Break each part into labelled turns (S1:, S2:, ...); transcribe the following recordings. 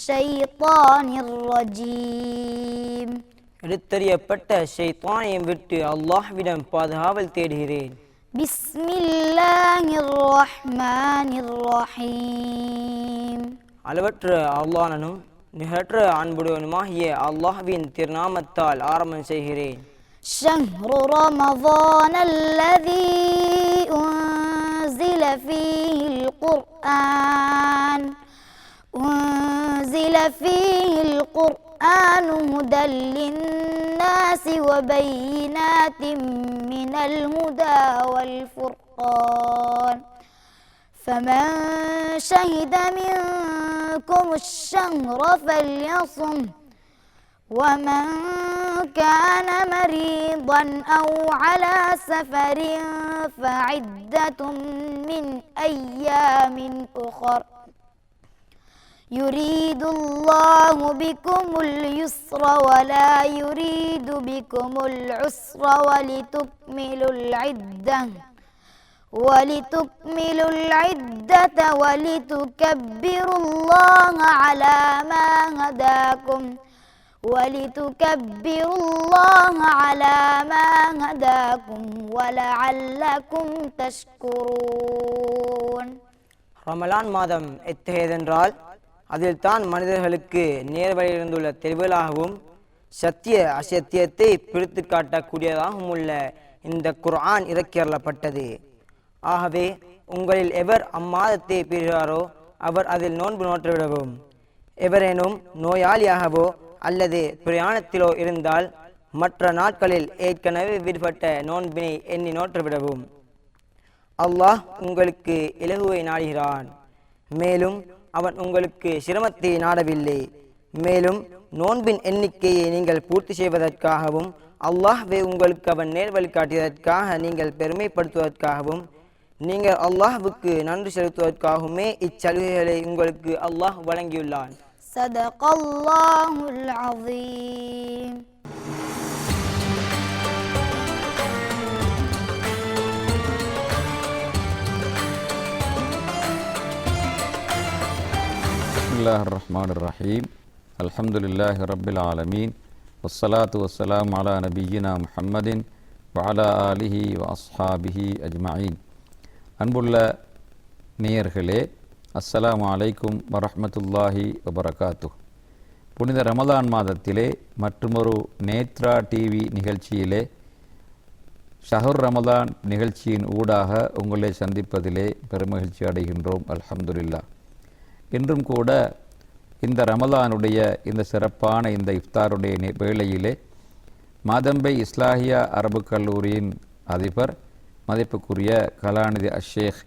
S1: الشيطان الرجيم
S2: எடுத்தறியப்பட்ட ஷைத்தானை விட்டு அல்லாஹ்விடம் பாதுகாவல் தேடுகிறேன்.
S1: بسم الله الرحمن الرحيم
S2: அளவற்ற அல்லாஹ்னும் நிகரற்ற அன்புடையவனுமாகிய அல்லாஹ்வின் திருநாமத்தால் ஆரம்பம் செய்கிறேன்.
S1: شهر رمضان الذي أنزل فيه القرآن هدى للناس وبينات من الهدى والفرقان فمن شهد منكم الشهر فليصم ومن كان مريضا أو على سفر فعدة من أيام أخر يريد الله بكم اليسر ولا يريد بكم العسر ولتكملوا العدة ولتكبروا الله على ما هداكم ولعلكم تشكرون.
S2: ரமலான் மாதம் எத்தகையதென்றால் அதில் தான் மனிதர்களுக்கு நேர்வழியிருந்துள்ள தெளிவுகளாகவும் சத்திய அசத்தியத்தை பிரித்து காட்டக்கூடியதாகவும் உள்ள இந்த குர்ஆன் இறக்கியறப்பட்டது. ஆகவே உங்களில் எவர் அம்மாதத்தை பெறுகிறாரோ அவர் அதில் நோன்பு நோற்றுவிடவும், எவரேனும் நோயாளியாகவோ அல்லது பிரயாணத்திலோ இருந்தால் மற்ற நாட்களில் ஏற்கனவே விடுபட்ட நோன்பினை எண்ணி நோற்றுவிடவும். அல்லாஹ் உங்களுக்கு இலகுவை நாடுகிறான், மேலும் அவன் உங்களுக்கு சிரமத்தை நாடவில்லை. மேலும் நோன்பின் எண்ணிக்கையை நீங்கள் பூர்த்தி செய்வதற்காகவும் அல்லாஹ்வே உங்களுக்கு அவன் நேர்வழி காட்டியதற்காக நீங்கள் பெருமைப்படுத்துவதற்காகவும் நீங்கள் அல்லாஹ்வுக்கு நன்றி செலுத்துவதற்காகவுமே இச்சலுகைகளை உங்களுக்கு அல்லாஹ் வழங்கியுள்ளான்.
S1: சதகல்லாஹுல் அஸீம்.
S3: பிஸ்மில்லாஹிர் ரஹ்மானிர் ரஹீம். அல்ஹம்துலில்லாஹி ரப்பில் ஆலமீன். வஸ்ஸலாத்து வஸ்ஸலாமு அலா நபிய்யினா முஹம்மதின் வஅலா ஆலிஹி வ அஸ்ஹாபிஹி அஜ்மஈன். அன்புள்ள நேயர்களே, அஸ்ஸலாமு அலைக்கும் வரஹ்மத்துல்லாஹி வபரகாத்துஹ். புனித ரமலான் மாதத்திலே மற்றுமொரு நேத்ரா டிவி நிகழ்ச்சியிலே ஷஹர் ரமலான் நிகழ்ச்சியின் ஊடாக உங்களை சந்திப்பதிலே பெருமகிழ்ச்சி அடைகின்றோம். அல்ஹம்துலில்லாஹ். இன்றும் கூட இந்த ரமலானுடைய இந்த சிறப்பான இந்த இஃப்தாருடைய வேளையிலே மாதம்பை இஸ்லாஹியா அரபு கல்லூரியின் அதிபர் மதிப்புக்குரிய கலாநிதி அஷேக்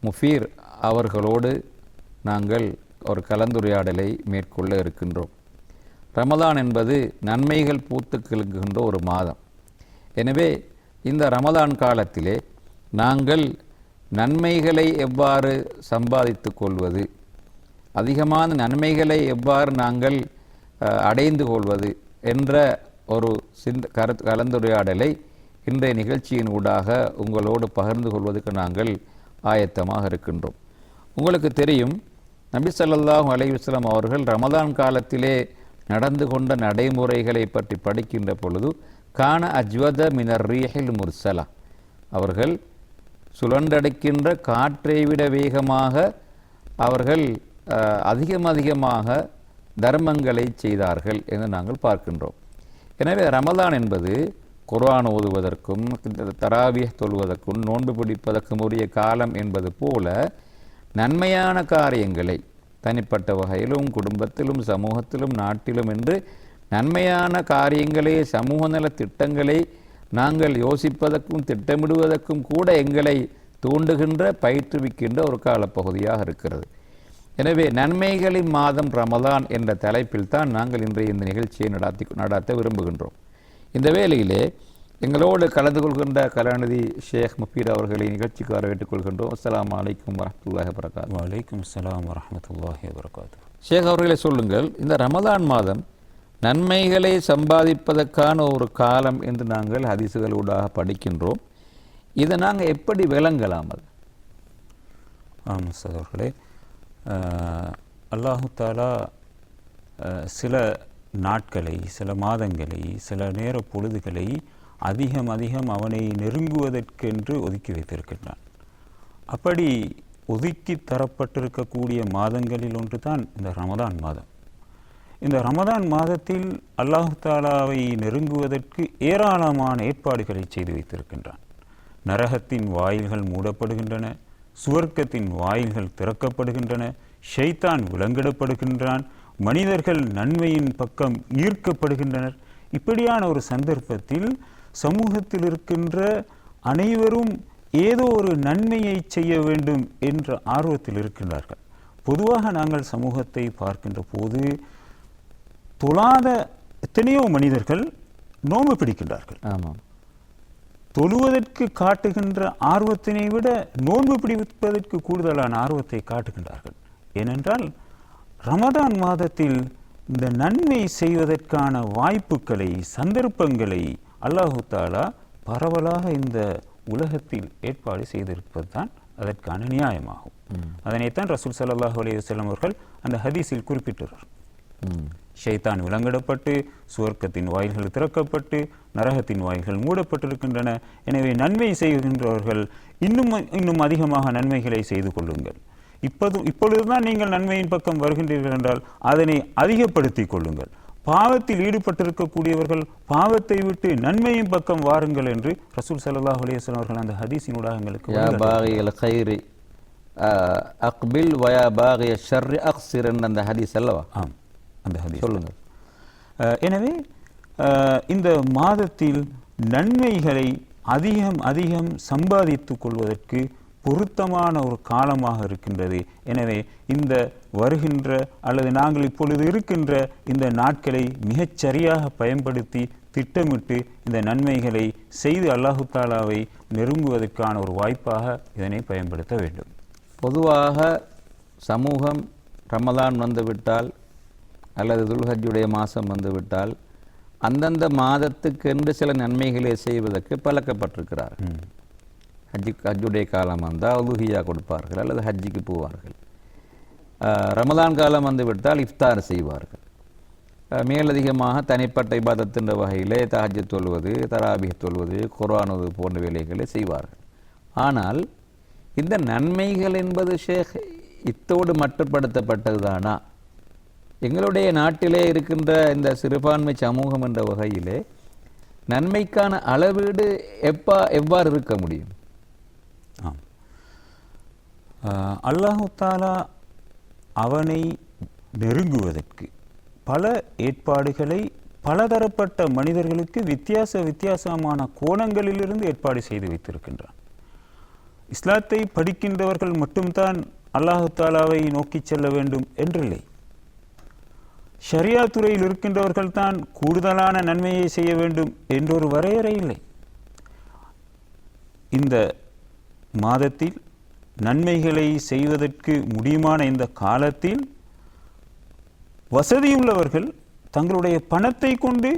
S3: முஃபீர் அவர்களோடு நாங்கள் ஒரு கலந்துரையாடலை மேற்கொள்ள இருக்கின்றோம். ரமலான் என்பது நன்மைகள் பூத்து கிழங்குகின்ற ஒரு மாதம். எனவே இந்த ரமலான் காலத்திலே நாங்கள் நன்மைகளை எவ்வாறு சம்பாதித்து கொள்வது, அதிகமான நன்மைகளை எவ்வாறு நாங்கள் அடைந்து கொள்வது என்ற ஒரு கலந்துரையாடலை இன்றைய நிகழ்ச்சியின் ஊடாக உங்களோடு பகிர்ந்து கொள்வதற்கு நாங்கள் ஆயத்தமாக இருக்கின்றோம். உங்களுக்கு தெரியும், நபி ஸல்லல்லாஹு அலைஹி வஸல்லம் அவர்கள் ரமலான் காலத்திலே நடந்து கொண்ட நடைமுறைகளை பற்றி படிக்கின்ற பொழுது கான அஜ்வத மினர் ரீஹில் முர்சலா, அவர்கள் சுழன்றடைக்கின்ற காற்றை விட வேகமாக அவர்கள் அதிகமாக தர்மங்களை செய்தார்கள் என்று நாங்கள் பார்க்கின்றோம். எனவே ரமலான் என்பது குர்ஆன் ஓதுவதற்கும் தராவியஹ் தொழுவதற்கும் நோன்பு பிடிப்பதற்கும் உரிய காலம் என்பது போல நன்மையான காரியங்களை தனிப்பட்ட வகையிலும் குடும்பத்திலும் சமூகத்திலும் நாட்டிலும் என்று நன்மையான காரியங்களை சமூக நல திட்டங்களை நாங்கள் யோசிப்பதற்கும் திட்டமிடுவதற்கும் கூட எங்களை தூண்டுகின்ற பயிற்றுவிக்கின்ற ஒரு காலப்பகுதியாக இருக்கிறது. எனவே நன்மைகளின் மாதம் ரமலான் என்ற தலைப்பில் தான் நாங்கள் இன்றைய இந்த நிகழ்ச்சியை நடாத்த விரும்புகின்றோம். இந்த வேளையிலே எங்களோடு கலந்து கொள்கின்ற கலாநிதி ஷேக் முஃபீர் அவர்களை நிகழ்ச்சிக்கு வரவேற்றுக் கொள்கின்றோம். அஸ்ஸலாமு அலைக்கும் வரஹ்மத்துல்லாஹி வபரகாத்துஹு.
S4: வலைக்கும் ஸலாம் வரஹ்மத்துல்லாஹி வபரகாத்துஹு.
S3: ஷேக் அவர்களை சொல்லுங்கள், இந்த ரமலான் மாதம் நன்மைகளை சம்பாதிப்பதற்கான ஒரு காலம் என்று நாங்கள் ஹதீசுகளூடாக படிக்கின்றோம். இதை நாங்கள் எப்படி விளங்கலாம்? அது
S4: ஆமாம் சகோதரர்களே, அல்லாஹு தாலா சில நாட்களை, சில மாதங்களை, சில நேர பொழுதுகளை அதிகம் அவனை நெருங்குவதற்கென்று ஒதுக்கி வைத்திருக்கின்றான். அப்படி ஒதுக்கி தரப்பட்டிருக்கக்கூடிய மாதங்களில் ஒன்று தான் இந்த ரமதான் மாதம். இந்த ரமதான் மாதத்தில் அல்லாஹ் தாலாவை நெருங்குவதற்கு ஏராளமான ஏற்பாடுகளை செய்து வைத்திருக்கின்றான். நரகத்தின் வாயில்கள் மூடப்படுகின்றன, சுவர்க்கத்தின் வாயில்கள் திறக்கப்படுகின்றன, ஷைத்தான் விலங்கிடப்படுகின்றான், மனிதர்கள் நன்மையின் பக்கம் ஈர்க்கப்படுகின்றனர். இப்படியான ஒரு சந்தர்ப்பத்தில் சமூகத்தில் இருக்கின்ற அனைவரும் ஏதோ ஒரு நன்மையை செய்ய வேண்டும் என்ற ஆர்வத்தில் இருக்கின்றார்கள். பொதுவாக நாங்கள் சமூகத்தை பார்க்கின்ற போது தொழாத எத்தனையோ மனிதர்கள் நோன்பு பிடிக்கின்றார்கள்.
S3: ஆமாம்.
S4: தொழுவதற்கு காட்டுகின்ற ஆர்வத்தினை விட நோன்பு பிடிப்பதற்கு கூடுதலான ஆர்வத்தை காட்டுகின்றார்கள். ஏனென்றால் ரமதான் மாதத்தில் இந்த நன்மை செய்வதற்கான வாய்ப்புகளை, சந்தர்ப்பங்களை அல்லாஹு தாலா பரவலாக இந்த உலகத்தில் ஏற்பாடு செய்திருப்பது தான் அதற்கான நியாயமாகும். அதனைத்தான் ரசூல் ஸல்லல்லாஹு அலைஹி வஸல்லம் அவர்கள் அந்த ஹதீஸில் குறிப்பிட்டார். ஷைத்தான் விலங்கிடப்பட்டு, சுவர்க்கத்தின் வாயில்கள் திறக்கப்பட்டு, நரகத்தின் வாயில்கள் மூடப்பட்டிருக்கின்றன. எனவே நன்மை செய்கின்றவர்கள் இன்னும் அதிகமாக நன்மைகளை செய்து கொள்ளுங்கள். இப்பொழுதுதான் நீங்கள் நன்மையின் பக்கம் வருகின்றீர்கள் என்றால் அதனை அதிகப்படுத்திக் கொள்ளுங்கள். பாவத்தில் ஈடுபட்டிருக்கக்கூடியவர்கள் பாவத்தை விட்டு நன்மையின் பக்கம் வாருங்கள் என்று ரசூல் ஸல்லல்லாஹு அலைஹி வஸல்லம் அவர்கள் அந்த ஹதீஸினூடாக எங்களுக்கு
S3: யா பாகியல் கைரி அக்பில் வயா பாகிய ஷர்ரி அக்ஸிர் என்ற அந்த ஹதீஸ் அல்லவா?
S4: ஆம், அந்த ஹதீஸ்
S3: சொல்லுங்கள்.
S4: எனவே இந்த மாதத்தில் நன்மைகளை அதிகம் சம்பாதித்துக் கொள்வதற்கு பொருத்தமான ஒரு காலமாக இருக்கின்றது. எனவே இந்த வருகின்ற அல்லது நாங்கள் இப்பொழுது இருக்கின்ற இந்த நாட்களை மிகச்சரியாக பயன்படுத்தி திட்டமிட்டு இந்த நன்மைகளை செய்து அல்லாஹு தாலாவை நெருங்குவதற்கான ஒரு வாய்ப்பாக இதனை பயன்படுத்த வேண்டும்.
S3: பொதுவாக சமூகம் ரமலான் வந்துவிட்டால் அல்லது துல்ஹஜ்ஜுடைய மாதம் வந்துவிட்டால் அந்தந்த மாதத்துக்கென்று சில நன்மைகளை செய்வதற்கு பழக்கப்பட்டிருக்கிறார். ஹஜ்ஜுடைய காலம் வந்தால் உலுஹியா கொடுப்பார்கள் அல்லது ஹஜ்ஜுக்கு போவார்கள். ரமலான் காலம் வந்துவிட்டால் இஃப்தார் செய்வார்கள். மேலதிகமாக தனிப்பட்ட இபாதத்தின் வகையிலே தஹஜ்ஜுத் தொழுவது, தராபீஹ் தொழுவது, குர்ஆன் ஓதுவது போன்ற வேலைகளை செய்வார்கள். ஆனால் இந்த நன்மைகள் என்பது ஷேக் இத்தோடு மட்டுப்படுத்தப்பட்டதுதானா? எங்களுடைய நாட்டிலே இருக்கின்ற இந்த சிறுபான்மை சமூகம் என்ற வகையிலே நன்மைக்கான அளவீடு எவ்வாறு இருக்க முடியும்?
S4: அல்லாஹு தாலா அவனை நெருங்குவதற்கு பல ஏற்பாடுகளை பலதரப்பட்ட மனிதர்களுக்கு வித்தியாசமான கோணங்களிலிருந்து ஏற்பாடு செய்து வைத்திருக்கின்றான். இஸ்லாத்தை படிக்கின்றவர்கள் மட்டும்தான் அல்லாஹு தாலாவை நோக்கி செல்ல வேண்டும் என்றில்லை. ஷரியா துறையில் இருக்கின்றவர்கள் தான் கூடுதலான நன்மையை செய்ய வேண்டும் என்றொரு வரையறை இல்லை. இந்த மாதத்தில் நன்மைகளை செய்வதற்கு முடியுமான இந்த காலத்தில் வசதியுள்ளவர்கள் தங்களுடைய பணத்தை கொண்டு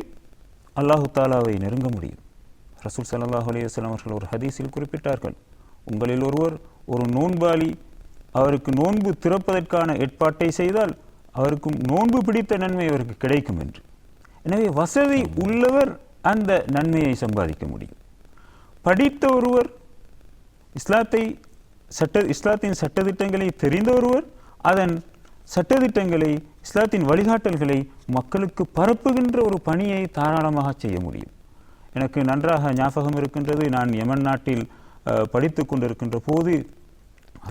S4: அல்லாஹு தாலாவை நெருங்க முடியும். ரசூல் ஸல்லல்லாஹு அலைஹி வஸல்லம் அவர்கள் ஒரு ஹதீஸில் குறிப்பிட்டார்கள், உங்களில் ஒருவர் ஒரு நோன்பாளி அவருக்கு நோன்பு திறப்பதற்கான ஏற்பாட்டை செய்தால் அவருக்கு நோன்பு பிடித்த நன்மை அவருக்கு கிடைக்கும் என்று. எனவே வசதி உள்ளவர் அந்த நன்மையை சம்பாதிக்க முடியும். படித்த ஒருவர், இஸ்லாத்தின் சட்டதிட்டங்களை தெரிந்த ஒருவர் அதன் சட்டதிட்டங்களை, இஸ்லாத்தின் வழிகாட்டல்களை மக்களுக்கு பரப்புகின்ற ஒரு பணியை தாராளமாக செய்ய முடியும். எனக்கு நன்றாக ஞாபகம் இருக்கின்றது, நான் யமன் நாட்டில் படித்து கொண்டிருக்கின்ற போது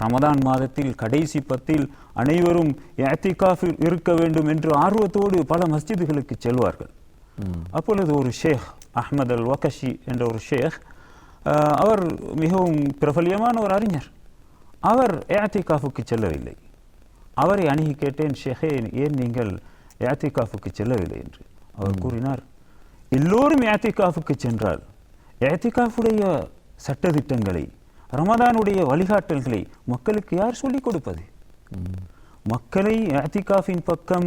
S4: ரமதான் மாதத்தில் கடைசி 10 அனைவரும் இஅ்திகாஃபில் இருக்க வேண்டும் என்று ஆர்வத்தோடு பல மஸ்ஜிதுகளுக்கு செல்வார்கள். அப்பொழுது ஒரு ஷேக் அஹ்மத் அல் வகஷி என்ற ஒரு ஷேக், அவர் மிகவும் பிரபல்யமான ஒரு அறிஞர், அவர் இஅ்திகாஃபுக்கு செல்லவில்லை. அவரை அணுகி கேட்டேன், ஷேகே ஏன் நீங்கள் இஅ்திகாஃபுக்கு செல்லவில்லை என்று. அவர் கூறினார், எல்லோரும் இஅ்திகாஃபுக்கு சென்றால் இஅ்திகாஃபுடைய சட்டதிட்டங்களை, ரமதானுடைய வழிகாட்டல்களை மக்களுக்கு யார் சொல்லிக் கொடுப்பது? மக்களை இஅ்திகாஃபின் பக்கம்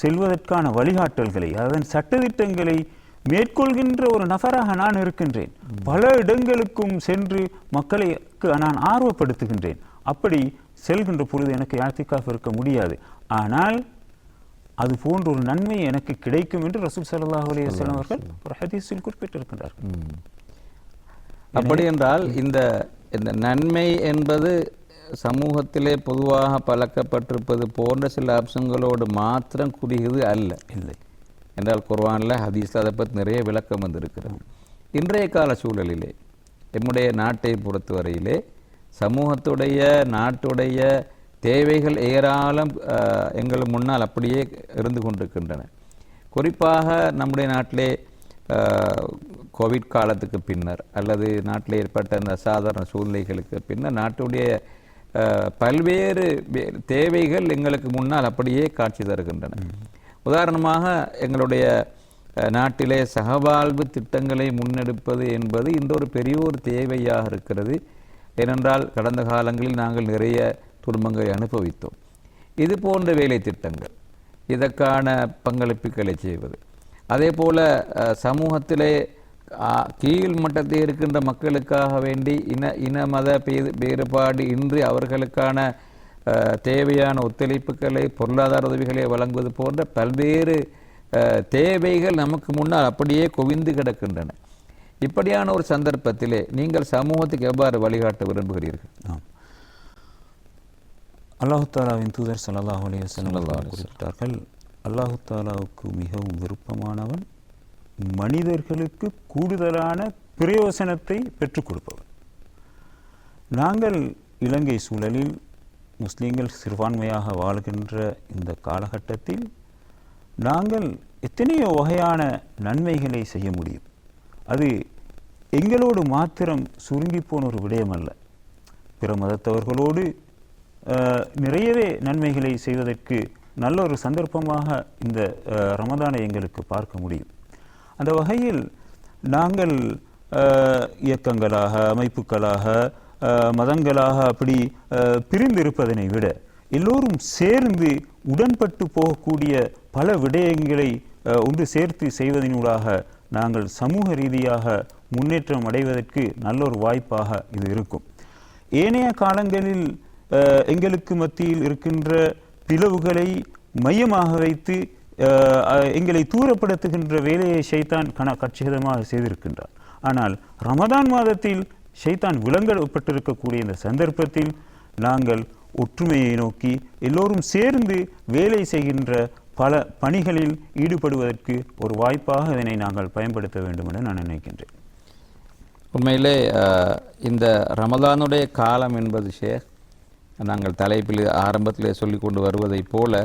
S4: செல்வதற்கான வழிகாட்டல்களை, அதன் சட்டதிட்டங்களை மேற்கொள்கின்ற ஒரு நபராக நான் இருக்கின்றேன். பல இடங்களுக்கும் சென்று மக்களை நான் ஆர்வப்படுத்துகின்றேன். அப்படி செல்கின்ற பொழுது எனக்கு இஅ்திகாஃப் இருக்க முடியாது. ஆனால் அது போன்ற ஒரு நன்மை எனக்கு கிடைக்கும் என்று ரசூல் ஸல்லல்லாஹு அலைஹி வஸல்லம் அவர்கள் ஒரு ஹதீஸில் குறிப்பிட்டிருக்கின்றார்கள்.
S3: அப்படி என்றால் இந்த நன்மை என்பது சமூகத்திலே பொதுவாக பழக்கப்பட்டிருப்பது போன்ற சில அம்சங்களோடு மாத்திரம் குறுகியது அல்ல.
S4: இல்லை
S3: என்றால் குர்ஆனில் ஹதீஸில் அதை பற்றி நிறைய விளக்கம் வந்திருக்கிறது. இன்றைய கால சூழலிலே நம்முடைய நாட்டை பொறுத்தவரையிலே சமூகத்துடைய நாட்டுடைய தேவைகள் ஏராளம் எங்கள் முன்னால் அப்படியே இருந்து கொண்டிருக்கின்றன. குறிப்பாக நம்முடைய நாட்டிலே கோவிட் காலத்துக்கு பின்னர் அல்லது நாட்டில் ஏற்பட்ட அந்த அசாதாரண சூழ்நிலைகளுக்கு பின்னர் நாட்டுடைய பல்வேறு தேவைகள் எங்களுக்கு முன்னால் அப்படியே காட்சி தருகின்றன. உதாரணமாக எங்களுடைய நாட்டிலே சகவாழ்வு திட்டங்களை முன்னெடுப்பது என்பது இந்த ஒரு பெரிய ஒரு தேவையாக இருக்கிறது. ஏனென்றால் கடந்த காலங்களில் நாங்கள் நிறைய துன்பங்களை அனுபவித்தோம். இது போன்ற வேலை திட்டங்கள், இதற்கான பங்களிப்புகளை செய்வது, அதே போல சமூகத்திலே கீழ் மட்டத்தில் இருக்கின்ற மக்களுக்காக வேண்டி இன மத வேறுபாடு இன்றி அவர்களுக்கான தேவையான ஒத்துழைப்புகளை பொருளாதார உதவிகளை வழங்குவது போன்ற பல்வேறு தேவைகள் நமக்கு முன்னால் அப்படியே குவிந்து கிடக்கின்றன. இப்படியான ஒரு சந்தர்ப்பத்திலே நீங்கள் சமூகத்துக்கு எவ்வாறு வழிகாட்ட விரும்புகிறீர்கள்?
S4: அல்லாஹு தாலாவின் தூதர் ஸல்லல்லாஹு அலைஹி வஸல்லம் குறிப்பிட்டார்கள், அல்லாஹு தாலாவுக்கு மிகவும் விருப்பமானவன் மனிதர்களுக்கு கூடுதலான பிரயோசனத்தை பெற்றுக் கொடுப்பவன். நாங்கள் இலங்கை சூழலில் முஸ்லீம்கள் சிறுபான்மையாக வாழ்கின்ற இந்த காலகட்டத்தில் நாங்கள் எத்தனையோ வகையான நன்மைகளை செய்ய முடியும். அது எங்களோடு மாத்திரம் சுருங்கி போன ஒரு விடயம் அல்ல. பிற மதத்தவர்களோடு நிறையவே நன்மைகளை செய்வதற்கு நல்ல ஒரு சந்தர்ப்பமாக இந்த ரமதானை எங்களுக்கு பார்க்க முடியும். அந்த வகையில் நாங்கள் இயக்கங்களாக, அமைப்புகளாக, மதங்களாக அப்படி பிரிந்திருப்பதனை விட எல்லோரும் சேர்ந்து உடன்பட்டு போகக்கூடிய பல விடயங்களை ஒன்று சேர்த்து செய்வதனூடாக நாங்கள் சமூக ரீதியாக முன்னேற்றம் அடைவதற்கு நல்ல ஒரு வாய்ப்பாக இது இருக்கும். ஏனைய காலங்களில் எங்களுக்கு மத்தியில் இருக்கின்ற பிளவுகளை மையமாக வைத்து எங்களை தூரப்படுத்துகின்ற வேலையை ஷைத்தான் கச்சிதமாக செய்திருக்கின்றார். ஆனால் ரமதான் மாதத்தில் ஷைத்தான் விளங்கப்பட்டிருக்கக்கூடிய இந்த சந்தர்ப்பத்தில் நாங்கள் ஒற்றுமையை நோக்கி எல்லோரும் சேர்ந்து வேலை செய்கின்ற பல பணிகளில் ஈடுபடுவதற்கு ஒரு வாய்ப்பாக இதனை நாங்கள் பயன்படுத்த வேண்டும் என நான் நினைக்கின்றேன்.
S3: உண்மையிலே இந்த ரமதானுடைய காலம் என்பது ஷேக், நாங்கள் தலைப்பில் ஆரம்பத்திலே சொல்லி கொண்டு வருவதைப் போல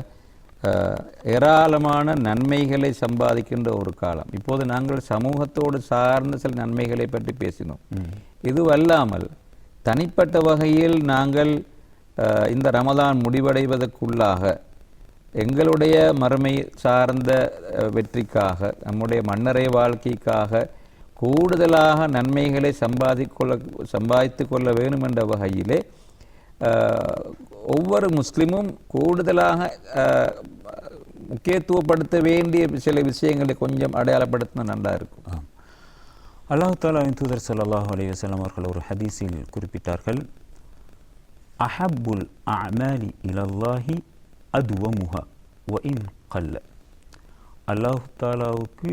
S3: ஏராளமான நன்மைகளை சம்பாதிக்கின்ற ஒரு காலம். இப்போது நாங்கள் சமூகத்தோடு சார்ந்த சில நன்மைகளை பற்றி பேசினோம். இதுவல்லாமல் தனிப்பட்ட வகையில் நாங்கள் இந்த ரமதான் முடிவடைவதற்குள்ளாக எங்களுடைய மறுமை சார்ந்த வெற்றிக்காக, நம்முடைய மன்னரை வாழ்க்கைக்காக கூடுதலாக நன்மைகளை சம்பாதித்து கொள்ள வேண்டும் என்ற வகையிலே ஒவ்வொரு முஸ்லிமும் கூடுதலாக முக்கியத்துவப்படுத்த வேண்டிய சில விஷயங்களை கொஞ்சம் அடையாளப்படுத்தினா நல்லா இருக்கும்.
S4: அல்லாஹ் தாலாவின் தூதர் ஸல்லல்லாஹு அலைஹி வஸல்லம் அவர்கள் ஒரு ஹதீஸில் குறிப்பிட்டார்கள், அஹப்புல் அஅமாலி இலல்லாஹி அத்வமுஹா வ இன் கல்ல. அல்லாஹ் தாலாவுக்கு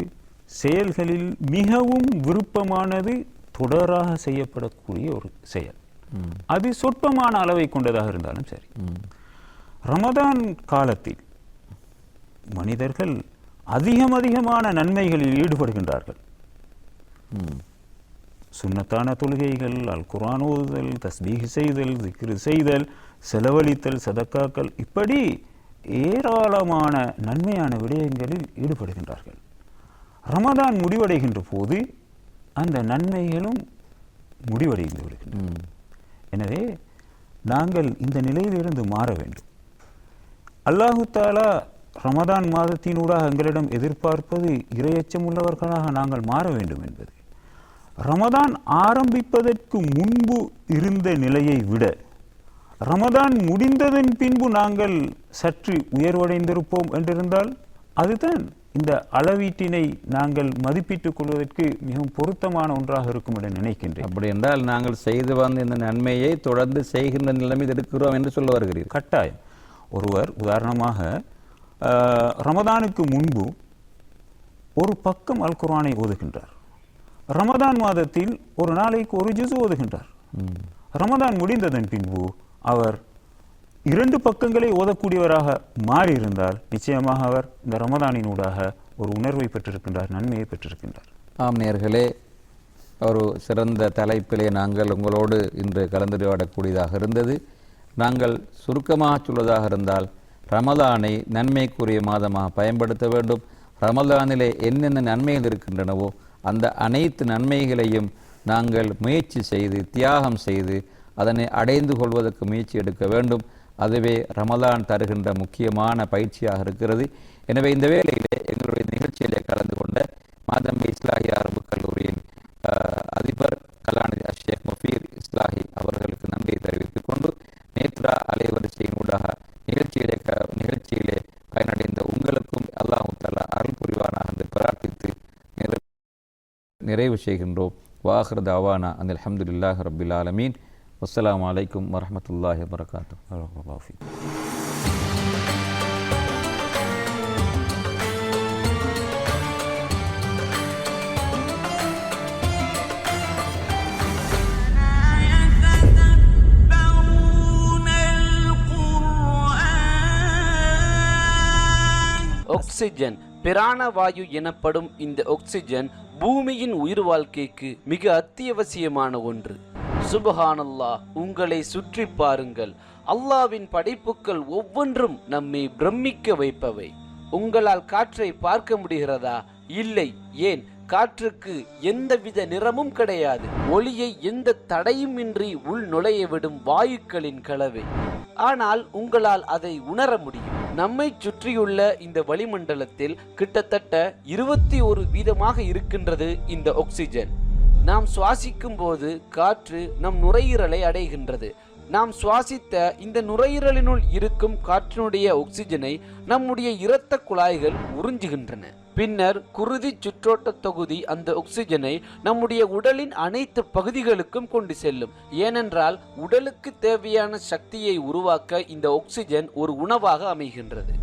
S4: செயல்களில் மிகவும் விருப்பமானது தொடராக செய்யப்படக்கூடிய ஒரு செயல். அது சொற்பமான அளவை கொண்டதாக இருந்தாலும் சரி. ரமதான் காலத்தில் மனிதர்கள் அதிகமான நன்மைகளில் ஈடுபடுகின்றார்கள். சுன்னத்தான தொழுகைகள், அல் குர்ஆன் ஓதுதல், தஸ்பீஹ் செய்தல், திக்ர் செய்தல், செலவழித்தல், சதக்காக்கள், இப்படி ஏராளமான நன்மையான விடயங்களில் ஈடுபடுகின்றார்கள். ரமதான் முடிவடைகின்ற போது அந்த நன்மைகளும் முடிவடைந்து விடுகின்றன. எனவே நாங்கள் இந்த நிலையிலிருந்து மாற வேண்டும். அல்லாஹு தாலா ரமதான் மாதத்தினூடாக எங்களிடம் எதிர்பார்ப்பது இறையச்சம் உள்ளவர்களாக நாங்கள் மாற வேண்டும் என்பது. ரமதான் ஆரம்பிப்பதற்கு முன்பு இருந்த நிலையை விட ரமதான் முடிந்ததன் பின்பு நாங்கள் சற்று உயர்வடைந்திருப்போம் என்றிருந்தால் அதுதான் இந்த அளவீட்டினை நாங்கள் மதிப்பிட்டுக் கொள்வதற்கு மிகவும் பொருத்தமான ஒன்றாக இருக்கும் என்று நினைக்கின்றேன்.
S3: அப்படி என்றால் நாங்கள் செய்து வந்த இந்த நன்மையை தொடர்ந்து செய்கின்ற நிலைமை இருக்கிறோம் என்று சொல்ல வருகிறீர்கள்.
S4: கட்டாயம். ஒருவர் உதாரணமாக ரமதானுக்கு முன்பு ஒரு பக்கம் அல் குர்ஆனை ஓதுகின்றார். ரமதான் மாதத்தில் ஒரு நாளைக்கு ஒரு ஜுஸ் ஓதுகின்றார். ரமதான் முடிந்ததன் பின்பு அவர் 2 பக்கங்களை ஓதக்கூடியவராக மாறியிருந்தால் நிச்சயமாக அவர் இந்த ரமதானினூடாக ஒரு உணர்வை பெற்றிருக்கின்றார், நன்மையை பெற்றிருக்கின்றார்.
S3: ஆம் நேயர்களே, ஒரு சிறந்த தலைப்பிலே நாங்கள் உங்களோடு இன்று கலந்துரையாடக்கூடியதாக இருந்தது. நாங்கள் சுருக்கமாக சொல்வதாக இருந்தால், ரமலானை நன்மைக்குரிய மாதமாக பயன்படுத்த வேண்டும். ரமலானிலே என்னென்ன நன்மைகள் இருக்கின்றனவோ அந்த அனைத்து நன்மைகளையும் நாங்கள் முயற்சி செய்து தியாகம் செய்து அதனை அடைந்து கொள்வதற்கு முயற்சி எடுக்க வேண்டும். அதுவே ரமலான் தருகின்ற முக்கியமான பயிற்சியாக இருக்கிறது. எனவே இந்த வேளையிலே எங்களுடைய நிகழ்ச்சியிலே கலந்து கொண்ட மாதம்பி இஸ்லாஹி அரபு கல்லூரியின் அதிபர் கலாநிதி ஷேக் முஃபீர் இஸ்லாஹி அவர்களுக்கு நன்றியை தெரிவித்துக் கொண்டு நேத்ரா அலைவரிசையின் ஊடாக நிகழ்ச்சியிலே பயனடைந்த உங்களுக்கும் அல்லாஹ் தஆலா அருள் புரிவானாக என்று பிரார்த்தித்து நிறைவு செய்கின்றோம். வாஹிர் தஅவானா அனில் ஹம்துலில்லாஹி ரப்பில் ஆலமீன். வஸ்ஸலாமு அலைக்கும் வரஹ்மத்துல்லாஹி வபரகாத்துஹு.
S5: ஆக்சிஜன் பிராணவாயு எனப்படும் இந்த ஆக்சிஜன் பூமியின் உயிர் வாழ்க்கைக்கு மிக அத்தியாவசியமான ஒன்று. சுப்ஹானல்லாஹ், உங்களை சுற்றி பாருங்கள். அல்லாஹ்வின் படைப்புகள் ஒவ்வொன்றும் நம்மை பிரமிக்க வைப்பவை. உங்களால் காற்றை பார்க்க முடிகிறதா? இல்லை. ஏன்? காற்றுக்கு எந்தவித நிறமும் கிடையாது. ஒளியை எந்த தடையும் இன்றி உள் நுழைய விடும் வாயுக்களின் கலவை. ஆனால் உங்களால் அதை உணர முடியும். நம்மை சுற்றியுள்ள இந்த வளிமண்டலத்தில் கிட்டத்தட்ட 21% இருக்கின்றது இந்த ஆக்சிஜன். நாம் சுவாசிக்கும் போது காற்று நம் நுரையீரலை அடைகின்றது. நாம் சுவாசித்த இந்த நுரையீரலினுள் இருக்கும் காற்றினுடைய ஆக்சிஜனை நம்முடைய இரத்த குழாய்கள் உறிஞ்சுகின்றன. பின்னர் குருதி சுற்றோட்ட தொகுதி அந்த ஆக்சிஜனை நம்முடைய உடலின் அனைத்து பகுதிகளுக்கும் கொண்டு செல்லும். ஏனென்றால் உடலுக்கு தேவையான சக்தியை உருவாக்க இந்த ஆக்சிஜன் ஒரு உணவாக அமைகின்றது.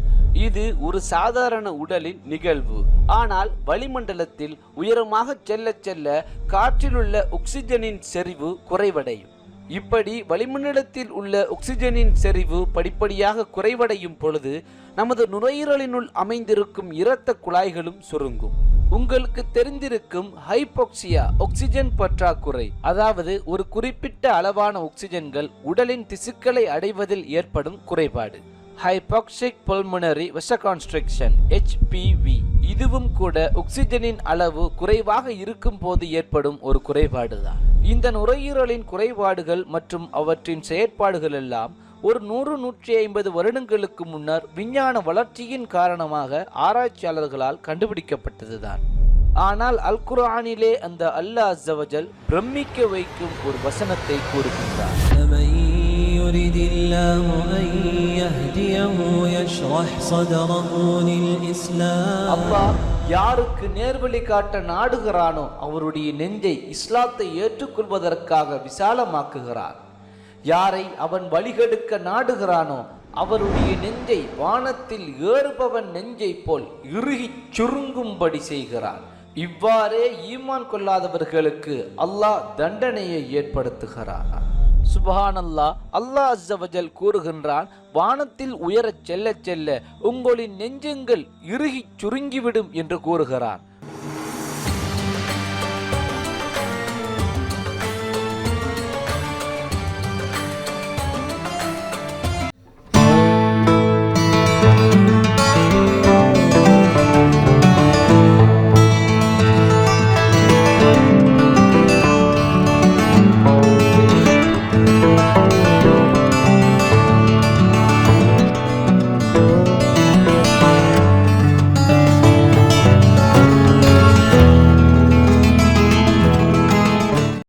S5: இது ஒரு சாதாரண உடலின் நிகழ்வு. ஆனால் வளிமண்டலத்தில் உயரமாக செல்ல செல்ல காற்றிலுள்ள ஆக்சிஜனின் செறிவு குறைவடையும். இப்படி வளிமண்டலத்தில் உள்ள ஆக்சிஜனின் செறிவு படிப்படியாக குறைவடையும் பொழுது நமது நுரையீரலினுள் அமைந்திருக்கும் இரத்த குழாய்களும் சுருங்கும். உங்களுக்கு தெரிந்திருக்கும் ஹைபாக்சியா, ஆக்சிஜன் பற்றாக்குறை, அதாவது ஒரு குறிப்பிட்ட அளவான ஆக்சிஜன்கள் உடலின் திசுக்களை அடைவதில் ஏற்படும் குறைபாடு. Hypoxic pulmonary vasoconstriction, HPV. இதுவும் கூட ஆக்சிஜனின் அளவு குறைவாக இருக்கும் போது ஏற்படும் ஒரு குறைபாடுதான். இந்த நுரையீரலின் குறைபாடுகள் மற்றும் அவற்றின் செயற்பாடுகள் எல்லாம் ஒரு 100-150 வருடங்களுக்கு முன்னர் விஞ்ஞான வளர்ச்சியின் காரணமாக ஆராய்ச்சியாளர்களால் கண்டுபிடிக்கப்பட்டதுதான். ஆனால் அல் குர்ஆனிலே அந்த அல்லாஹ் அஸ்ஸ வஜல் பிரமிக்க வைக்கும் ஒரு வசனத்தை கூறுகின்றார். அல்லாஹ் யாருக்கு நேர்வழி காட்ட நாடுகிறானோ அவருடைய நெஞ்சை இஸ்லாத்தை ஏற்றுக்கொள்வதற்காக விசாலமாக்குகிறார். யாரை அவன் வழிகெடுக்க நாடுகிறானோ அவருடைய நெஞ்சை வானத்தில் ஏறுபவன் நெஞ்சை போல் இறுகி சுருங்கும்படி செய்கிறான். இவ்வாறே ஈமான் கொள்ளாதவர்களுக்கு அல்லாஹ் தண்டனையை ஏற்படுத்துகிறான். சுப்ஹானல்லாஹ், அல்லாஹ் அஸ்ஸ வஜல் கூறுகின்றான், வானத்தில் உயரச் செல்ல செல்ல உங்களின் நெஞ்சங்கள் இறுகி சுருங்கிவிடும் என்று கூறுகிறான்.